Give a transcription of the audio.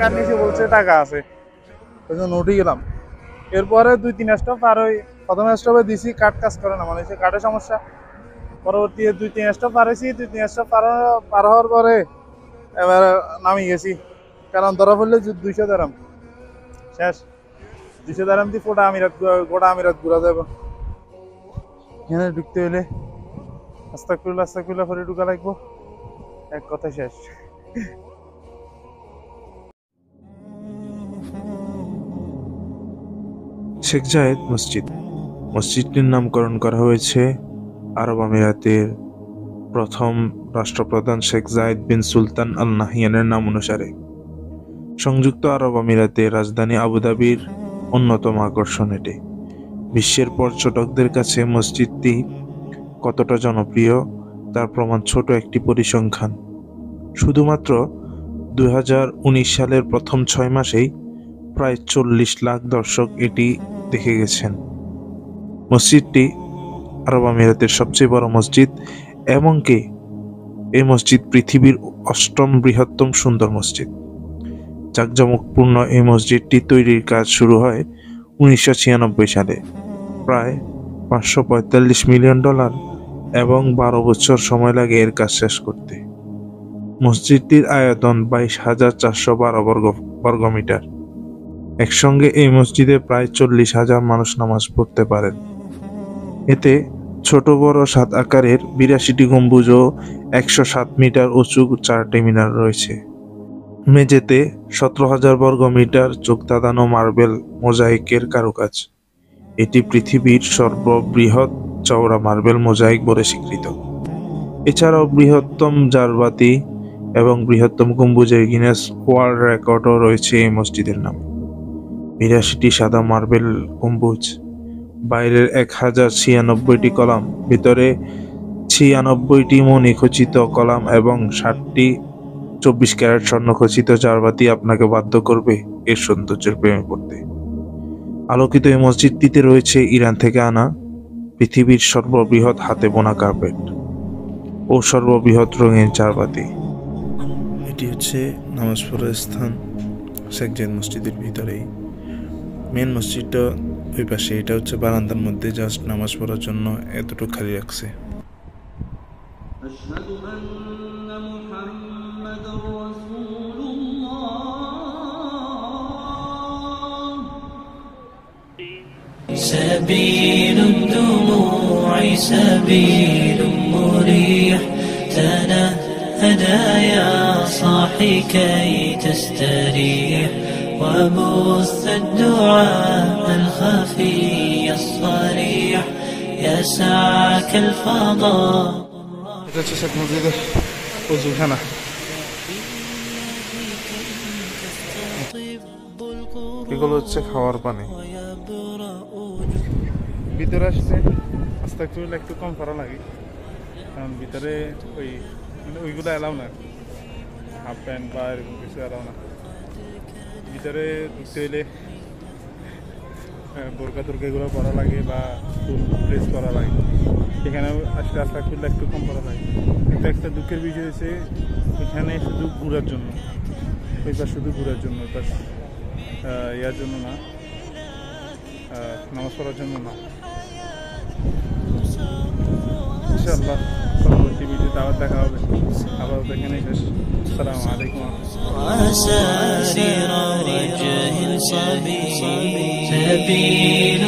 কার নিচে বলছে টাকা আছে, ওই জন্য উঠে গেলাম। এরপরে 2-3 স্টপ পার হই, প্রথম স্টপে দিছি কার্ড কাজ করে না, মানে কার্ডের সমস্যা। পরবর্তী 2-3 স্টপ পার হয়েছি, 2-3 স্টপ পার হওয়ার পরে এবার নামি গেছি, কারণ ধরা পড়লে 200 দারাম শেষ। 200 দারাম দিয়ে গোটা আমিরাত ঘুরা যাবো। এখানে ঢুকতে হইলে আস্তাগফিরুল্লাহ করে ঢুকা লাগবো, এক কথা শেষ। শেখ জায়েদ মসজিদ। মসজিদটির নামকরণ করা হয়েছে আরব আমিরাতের প্রথম রাষ্ট্রপ্রধান শেখ জায়েদ বিন সুলতান আল নাহয়ানের নাম অনুসারে। সংযুক্ত আরব আমিরাতের রাজধানী আবুধাবির অন্যতম আকর্ষণ এটি। বিশ্বের পর্যটকদের কাছে মসজিদটি কতটা জনপ্রিয় তার প্রমাণ ছোট একটি পরিসংখ্যান। শুধুমাত্র 2019 সালের প্রথম 6 মাসেই প্রায় 40 লাখ দর্শক এটি দেখে গেছেন। মসজিদটি আরব আমিরাতের সবচেয়ে বড় মসজিদ, এমনকি এই মসজিদ পৃথিবীর 8ম বৃহত্তম সুন্দর মসজিদ। জাঁকজমকপূর্ণ এই মসজিদটি তৈরির কাজ শুরু হয় 1996 সালে, প্রায় $545 মিলিয়ন এবং 12 বছর সময় লাগে এর কাজ শেষ করতে। মসজিদটির আয়তন 22,412 বর্গমিটার। একসঙ্গে এই মসজিদে প্রায় 40,000 মানুষ নামাজ পড়তে পারেন। এতে ছোট বড় 7 আকারের 82টি গম্বুজ ও 107 মিটার উঁচু 4টি মিনার রয়েছে। মেঝেতে 17,000 বর্গমিটার চোখ ধাঁধানো মার্বেল মোজাইকের কারুকাজ। এটি পৃথিবীর সর্ববৃহৎ চওড়া মার্বেল মোজাইক বলে স্বীকৃত। এছাড়াও বৃহত্তম জারবাতি এবং বৃহত্তম গম্বুজের গিনেস ওয়ার্ল্ড রেকর্ডও রয়েছে এই মসজিদের নামে। 82টি সাদা মার্বেল গম্বুজ, বাইরের 1096টি কলাম, ভিতরে 96টি মণিখচিত কলাম এবং 60টি 24 ক্যারেট স্বর্ণখচিত জারবাতি আপনাকে বাধ্য করবে এর সৌন্দর্যের প্রেমে পড়তে। আলোকিত এই মসজিদটিতে রয়েছে ইরান থেকে আনা পৃথিবীর সর্ববৃহৎ হাতে বোনা কার্পেট ও সর্ববৃহৎ রঙিন জারবাতি। এটি হচ্ছে নামাজ পড়ার স্থান শেখ জায়েদ মসজিদের ভিতরেই। মেন মসজিদটা ওই পাশে, এটা হচ্ছে বারান্দার মধ্যে, জাস্ট নামাজ পড়ার জন্য এতটুকু খালি রাখছে। سبيل الدموع سبيل مريح تنهدى يا صاحي كي تستريح وبث الدعاء الخفي الصريح يسعك الفضاء. এটা হচ্ছে শেখ মসজিদের ওযুখানা। এগুলো হচ্ছে খাওয়ার পানি। ভিতরে আসছে আস্তাগফিরুল্লাহ একটু কম করা লাগে, কারণ ভিতরে ওইগুলো এলাও না, হাফ প্যান্ট বা এরকম কিছু এলাও না। ভিতরে ঢুকতে হইলে বোরকা টোরকা এগুলো পরা লাগে বা ফুল ড্রেস করা লাগে। এখানে আসলে আস্তাগফিরুল্লাহ একটু কম করা লাগে। একটা দুঃখের বিষয় হচ্ছে এখানে শুধু ঘোরার জন্য, ওই পাশ শুধু ঘোরার জন্য, ওই পাশ ইয়ার জন্য না, নামাজ পড়ার জন্য না। ইনশাআল্লাহ পরবর্তী ভিডিওতে আবার দেখা হবে। আবার এখানেই শেষ। আসসালামু আলাইকুম।